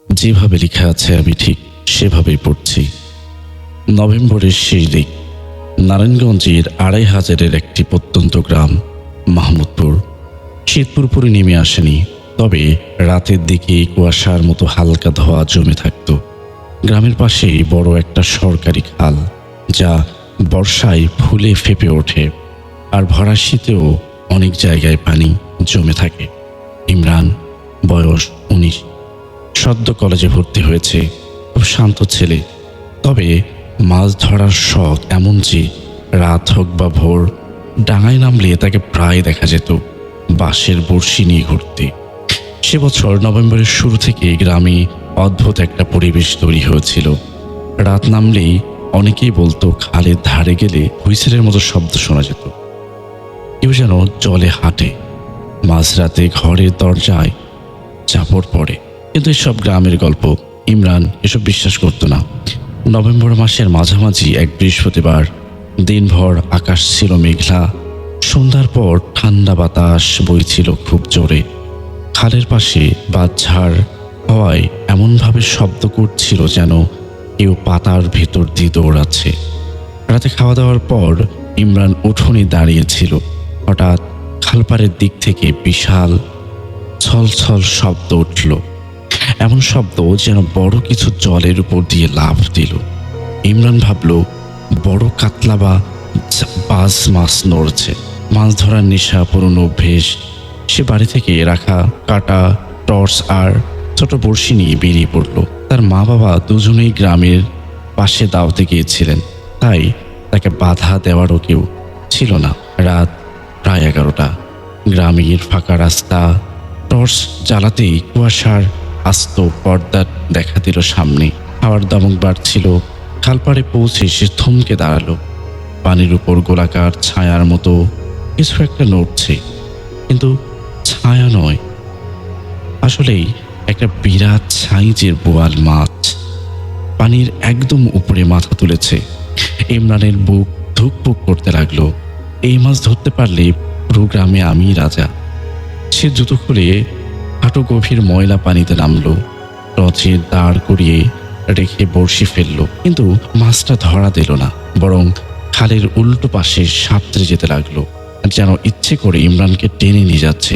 যেভাবে লেখা আছে আমি ঠিক সেভাবেই পড়ছি। নভেম্বরের শেষ দিক, নারায়ণগঞ্জের ২৫০০-এর একটি প্রত্যন্ত গ্রাম মাহমুদপুর। শীত পুরোপুরি নেমে আসেনি, তবে রাতের দিকে কুয়াশার মতো হালকা ধোঁয়া জমে থাকত। গ্রামের পাশেই বড় একটা সরকারি খাল, যা বর্ষায় ফুলে ফেঁপে ওঠে, আর ভরা শীতেও অনেক জায়গায় পানি জমে থাকে। ইমরান, বয়স ১৯, সদ্য কলেজে ভর্তি হয়েছে। খুব শান্ত ছেলে, তবে মাছ ধরার শখ এমন যে রাত হোক বা ভোর, ডাঙায় নামলে তাকে প্রায় দেখা যেত বাঁশের বড়শি নিয়ে ঘুরতে। সে বছর নভেম্বরের শুরু থেকে গ্রামে অদ্ভুত একটা পরিবেশ তৈরি হয়েছিল। রাত নামলেই অনেকেই বলতো খালের ধারে গেলে হুইসেলের মতো শব্দ শোনা যেত, কেউ যেন জলে হাঁটে। মাঝরাতে ঘরের দরজায় চাপড় পড়ে। কিন্তু এসব গ্রামের গল্প, ইমরান এসব বিশ্বাস করত না। নভেম্বর মাসের মাঝামাঝি এক বৃহস্পতিবার, দিনভর আকাশ ছিল মেঘলা। সন্ধ্যার পর ঠান্ডা বাতাস বইছিল খুব জোরে। খালের পাশে বাঁশঝাড় হওয়ায় এমনভাবে শব্দ করছিল যেন কেউ পাতার ভেতর দিয়ে দৌড়াচ্ছে। রাতে খাওয়া দাওয়ার পর ইমরান উঠোনে দাঁড়িয়েছিল। হঠাৎ খালপাড়ের দিক থেকে বিশাল ছলছল শব্দ উঠল, এমন শব্দ যেন বড় কিছু জলের উপর দিয়ে লাফ দিল। ইমরান ভাবল বড় কাতলা বা বাজ মাছ নড়ছে। মাছ ধরার নেশা পুরনো অভ্যেস। সে বাড়ি থেকে রাখা কাটা, টর্চ আর ছোট বড়শি নিয়ে বেরিয়ে পড়ল। তার মা বাবা দুজনেই গ্রামের পাশে দাওয়াতে গিয়েছিলেন, তাই তাকে বাধা দেওয়ারও কেউ ছিল না। রাত প্রায় ১১টা। গ্রামের ফাঁকা রাস্তা, টর্চ জ্বালাতেই কুয়াশার আস্ত পর্দা দেখা দিল সামনে। হাওয়ার দমক বাড়ছিল। খালপাড়ে পৌঁছে সে থমকে দাঁড়ালো। পানির উপর গোলাকার ছায়ার মতো কিছু একটা নড়ছে, কিন্তু ছায়া নয়, আসলেই একটা বিরাট সাইজের বোয়াল মাছ পানির একদম উপরে মাথা তুলেছে। ইমরানের বুক ধুকপুক করতে লাগলো। এই মাছ ধরতে পারলে পুরো গ্রামে আমি রাজা। সে জুতো খুলে হাঁটু গভীর ময়লা পানিতে নামলো। টর্চে দাঁড় করিয়ে রেখে বড়শি ফেললো, কিন্তু মাছটা ধরা দিল না, বরং খালের উল্টো পাশে সাঁতরে যেতে লাগলো, যেন ইচ্ছে করে ইমরানকে টেনে নিয়ে যাচ্ছে।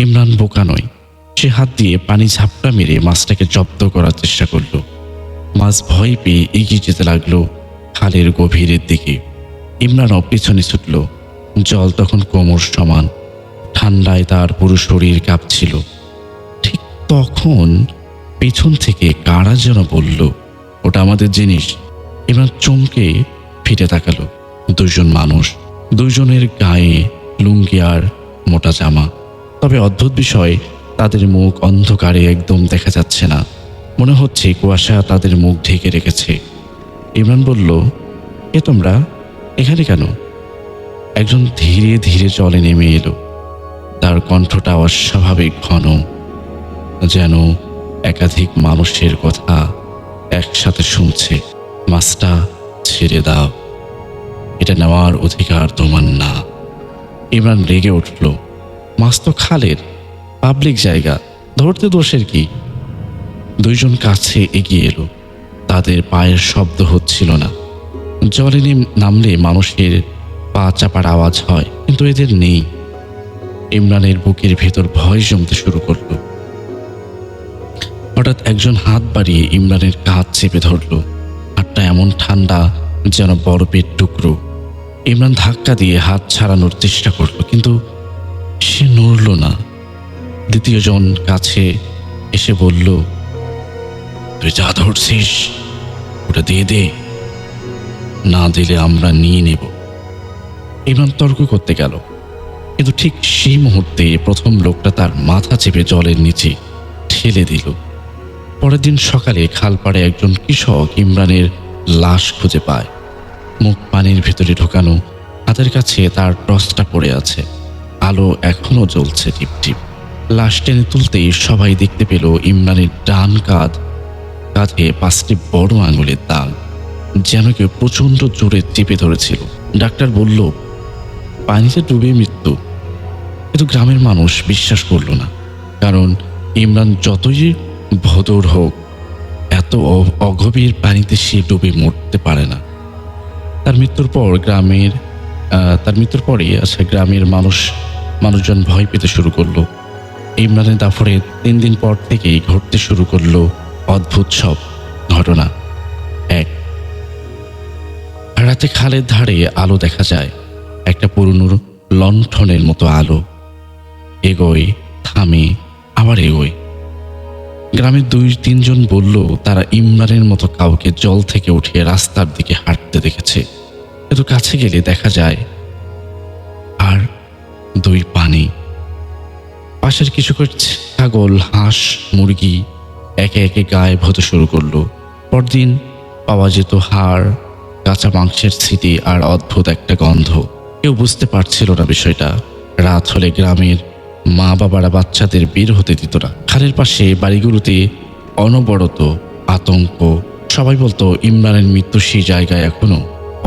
ইমরান বোকা নয়, সে হাত দিয়ে পানি ঝাপটা মেরে মাছটাকে জব্দ করার চেষ্টা করলো। মাছ ভয় পেয়ে এগিয়ে যেতে লাগলো খালের গভীরের দিকে। ইমরানও পিছনে ছুটল। জল তখন কোমর সমান। ঠান্ডায় তার পুরো শরীর কাঁপছিল। ঠিক তখন পেছন থেকে কারা যেন বলল, ওটা আমাদের জিনিস। ইমরান চমকে ফিরে তাকালো। দুজন মানুষ, দুজনের গায়ে লুঙ্গি আর মোটা জামা, তবে অদ্ভুত বিষয়, তাদের মুখ অন্ধকারে একদম দেখা যাচ্ছে না। মনে হচ্ছে কুয়াশা তাদের মুখ ঢেকে রেখেছে। ইমরান বলল, এ তোমরা এখানে কেন? একজন ধীরে ধীরে জলে নেমে এলো। তার কণ্ঠটা অস্বাভাবিক ঘন, যেন একাধিক মানুষের কথা একসাথে শুনছে। মাছটা ছেড়ে দাও, এটা নেওয়ার অধিকার তোমার না। ইমরান রেগে উঠল। মাছ তো খালের, পাবলিক জায়গা, ধরতে দোষের কি? দুইজন কাছে এগিয়ে এলো। তাদের পায়ের শব্দ হচ্ছিল না। জলে নামলে মানুষের পা চাপার আওয়াজ হয়, কিন্তু এদের নেই। ইমরানের বুকের ভেতর ভয় জমতে শুরু করলো। হঠাৎ একজন হাত বাড়িয়ে ইমরানের কাঁধ চেপে ধরল। হাতটা এমন ঠান্ডা যেন বরফের টুকরো। ইমরান ধাক্কা দিয়ে হাত ছাড়ানোর চেষ্টা করলো, কিন্তু সে নড়ল না। দ্বিতীয় জন কাছে এসে বলল, তুই যা ধরছিস ওটা দিয়ে দে, না দিলে আমরা নিয়ে নেব। ইমরান তর্ক করতে গেল, কিন্তু ঠিক সেই মুহূর্তে প্রথম লোকটা তার মাথা চেপে জলের নিচে ঠেলে দিল। পরের দিন সকালে খালপাড়ে একজন কৃষক ইমরানের লাশ খুঁজে পায়। মুখ পানির ভেতরে ঢোকানো, হাতের কাছে তার টর্চটা পড়ে আছে। আলো এখনো জ্বলছে টিপ টিপ। লাশ টেনে তুলতেই সবাই দেখতে পেল ইমরানের ডান কাঁধে 5টি বড় আঙুলের দাগ, যেন কেউ প্রচণ্ড জোরে চেপে ধরেছিল। ডাক্তার বলল, পানিতে ডুবে মৃত্যু। কিন্তু গ্রামের মানুষ বিশ্বাস করল না, কারণ ইমরান যতই ভোঁদড় হোক, এত অগভীর পানিতে সে ডুবে মরতে পারে না। তার মৃত্যুর পর গ্রামের মানুষজন ভয় পেতে শুরু করলো। ইমরানের দাফনের 3 দিন পর থেকেই ঘটতে শুরু করলো অদ্ভুত সব ঘটনা। এক, রাতে খালের ধারে আলো দেখা যায়, একটা পুরনো লণ্ঠনের মতো আলো। এগোয়, থামে, আবার এগোয়। গ্রামের 2-3 জন বলল তারা ইমরানের মতো কাউকে জল থেকে উঠিয়ে রাস্তার দিকে হাঁটতে দেখেছে। কিন্তু কাছে গেলে দেখা যায় আর 2 পানি। পাশের কিছু ছাগল, হাঁস, মুরগি একে একে গায়েব হতে শুরু করলো। পরদিন পাওয়া যেত হাড়, কাঁচা মাংসের স্মৃতি আর অদ্ভুত একটা গন্ধ। কেউ বুঝতে পারছিল না বিষয়টা। রাত হলে গ্রামের মা বাবারা বাচ্চাদের বের হতে দিত না। খালের পাশে বাড়িগুলোতে অনবরত আতঙ্ক। সবাই বলতো ইমরানের মৃত্যু সেই জায়গায় এখনো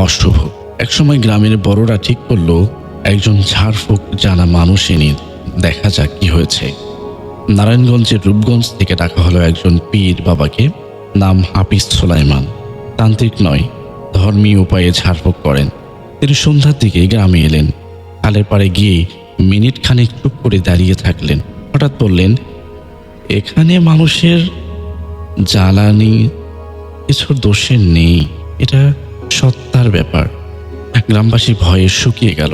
অশুভ। একসময় গ্রামের বড়রা ঠিক করলো একজন ঝাড়ফুঁক জানা মানুষ এনে দেখা যাক কি হয়েছে। নারায়ণগঞ্জের রূপগঞ্জ থেকে ডাকা হলো একজন পীর বাবাকে। নাম হাফিজ সুলাইমান। তান্ত্রিক নয়, ধর্মীয় উপায়ে ঝাড়ফুঁক করেন। তিনি সন্ধ্যার দিকে গ্রামে এলেন। খালের পাড়ে গিয়ে মিনিট খানেক চুপ করে দাঁড়িয়ে থাকলেন। হঠাৎ বললেন, এখানে মানুষের জ্বালানি কিছুর দোষের নেই, এটা সত্তার ব্যাপার। গ্রামবাসী ভয়ে শুকিয়ে গেল।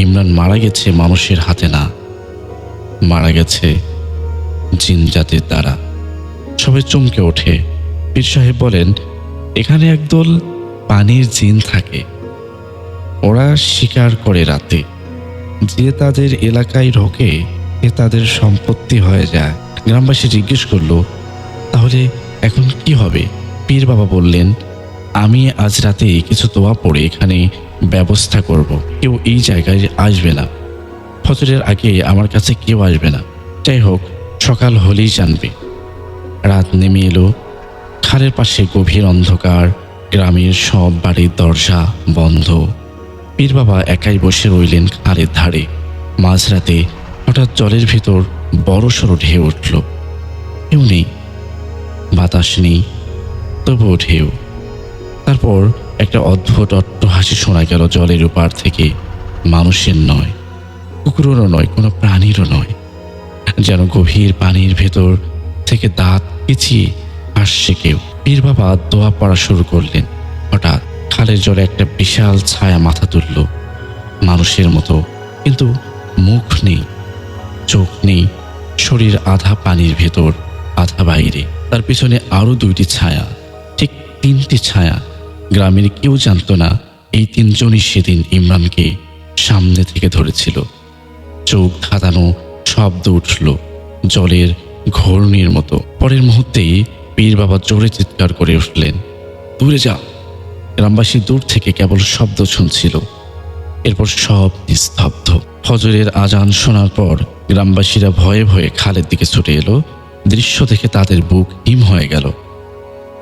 ইমরান মারা গেছে মানুষের হাতে না, মারা গেছে জিন জাতির দ্বারা। সবাই চমকে ওঠে। পীর সাহেব বলেন, এখানে একদল পানির জিন থাকে, ওরা শিকার করে রাতে। যে তাদের এলাকায় ঢোকে এ তাদের সম্পত্তি হয়ে যায়। গ্রামবাসী জিজ্ঞেস করলো, তাহলে এখন কি হবে? পীর বাবা বললেন, আমি আজ রাতে কিছু দোয়া পড়ে এখানে ব্যবস্থা করব। কেউ এই জায়গায় আসবে না। ফজরের আগে আমার কাছে কেউ আসবে না। যাই হোক, সকাল হলেই জানবে। রাত নেমে এলো। খালের পাশে গভীর অন্ধকার। গ্রামের সব বাড়ির দরজা বন্ধ। পীর বাবা একাই বসে রইলেন খালের ধারে। মাঝরাতে হঠাৎ জলের ভেতর বড়সড় ঢেউ উঠল। কেউ নেই, বাতাস নেই, তবুও ঢেউ। তারপর একটা অদ্ভুত অট্টহাসি শোনা গেল জলের ওপার থেকে। মানুষের নয়, কুকুরেরও নয়, কোনো প্রাণীরও নয়। যেন গভীর পানির ভেতর থেকে দাঁত পিছিয়ে আসছে কেউ। পীর বাবা দোয়া পড়া শুরু করলেন। হঠাৎ খালের জলে একটা বিশাল ছায়া মাথা তুলল, মানুষের মতো, কিন্তু মুখ নেই, চোখ নেই, শরীর আধা পানির ভেতর আধা বাইরে। তার পিছনে আরো 2টি ছায়া, ঠিক 3টি ছায়া। গ্রামের কেউ জানতো না এই 3 জনই সেদিন ইমরানকে সামনে থেকে ধরেছিল। চোখ ধাঁধানো শব্দ উঠল জলের ঘূর্ণির মতো। পরের মুহূর্তেই পীর বাবা জোরে চিৎকার করে উঠলেন, দূরে যা! গ্রামবাসী দূর থেকে কেবল শব্দ শুনছিল। এরপর সব নিস্তব্ধ। ফজরের আজান শোনার পর গ্রামবাসীরা ভয়ে ভয়ে খালের দিকে ছুটে এলো। দৃশ্য দেখে তাদের বুক হিম হয়ে গেল।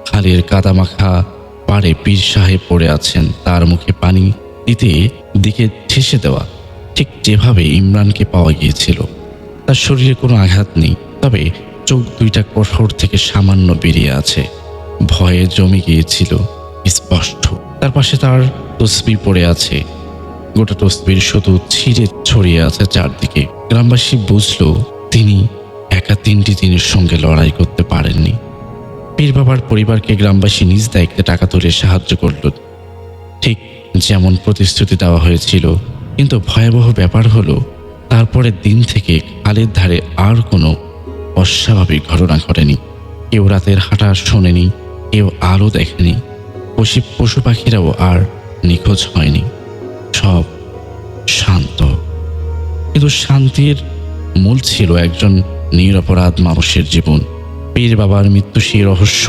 খালের কাদামাখা পাড়ে পীর সাহেব পড়ে আছেন, তার মুখে পানি দিকে ঠেসে দেওয়া, ঠিক যেভাবে ইমরানকে পাওয়া গিয়েছিল। তার শরীরে কোনো আঘাত নেই, তবে চোখ 2টা কঠোর থেকে সামান্য বেরিয়ে আছে। ভয়ে জমে গিয়েছিল স্পষ্ট। তার পাশে তার তসবিহ পড়ে আছে। গোটা তসবির শুধু ছিঁড়ে ছড়িয়ে আছে চারদিকে। গ্রামবাসী বুঝল তিনি একা 3টি দিনের সঙ্গে লড়াই করতে পারেননি। পীর বাবার পরিবারকে গ্রামবাসী নিজ দায়িত্বে টাকা তুলে সাহায্য করল, ঠিক যেমন প্রতিশ্রুতি দেওয়া হয়েছিল। কিন্তু ভয়াবহ ব্যাপার হলো, তারপরের দিন থেকে খালের ধারে আর কোনো অস্বাভাবিক ঘটনা ঘটেনি। কেউ রাতের হাঁটা শোনেনি, কেউ আলো দেখেনি, পশু পাখিরাও আর নিখোঁজ হয়নি। সব শান্ত। কিন্তু শান্তির মূল ছিল একজন নিরপরাধ মানুষের জীবন। পীর বাবার মৃত্যু সেই রহস্য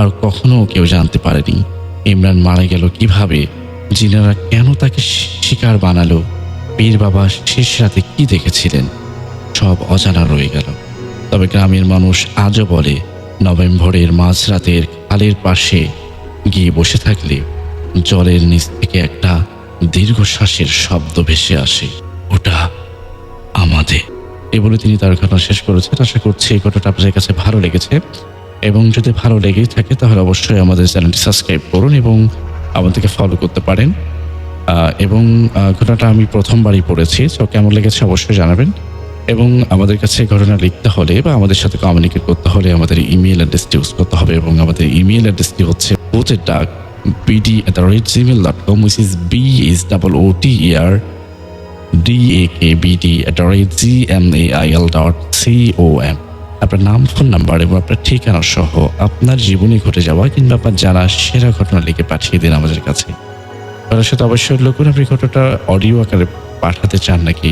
আর কখনো কেউ জানতে পারেনি। ইমরান মারা গেল কিভাবে, জিনেরা কেন তাকে শিকার বানালো, পীর বাবা শেষ রাতে কি দেখেছিলেন, সব অজানা রয়ে গেল। তবে গ্রামের মানুষ আজও বলে, নভেম্বরের মাঝরাতের খালের পাশে গিয়ে বসে থাকলে জলের নিচ থেকে একটা দীর্ঘশ্বাসের শব্দ ভেসে আসে। ওটা আমাদের। এই বলে তিনি তার ঘটনা শেষ করেছেন। আশা করছি এই ঘটনাটা আপনাদের কাছে ভালো লেগেছে, এবং যদি ভালো লেগেই থাকে তাহলে অবশ্যই আমাদের চ্যানেলটি সাবস্ক্রাইব করুন এবং আমাদেরকে ফলো করতে পারেন। এবং ঘটনাটা আমি প্রথমবারই পড়েছি, সো কেমন লেগেছে অবশ্যই জানাবেন। এবং আমাদের কাছে ঘটনা লিখতে হলে বা আমাদের সাথে কমিউনিকেট করতে হলে আমাদের ইমেল অ্যাড্রেসটি ইউজ করতে হবে, এবং আমাদের ইমেল অ্যাড্রেসটি হচ্ছে ভূতের ডাক bd@gmail.com, which is BSOOTERDAKBD@gmail.com। আপনার নাম, ফোন নাম্বার এবং আপনার ঠিকানা সহ আপনার জীবনে ঘটে যাওয়া কিংবা আপনার জানা সেরা ঘটনা লিখে পাঠিয়ে দিন আমাদের কাছে। তার সাথে অবশ্যই উল্লেখ করুন আপনি ঘটনাটা অডিও আকারে পাঠাতে চান নাকি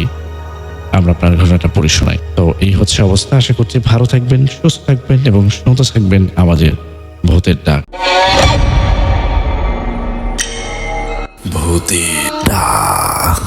আমরা আপনার ঘটনাটা পড়ে শোনাই। তো এই হচ্ছে অবস্থা। আশা করছি ভালো থাকবেন, সুস্থ থাকবেন এবং শুনতে থাকবেন আমাদের ভূতের ডাক। ভূতের ডাক।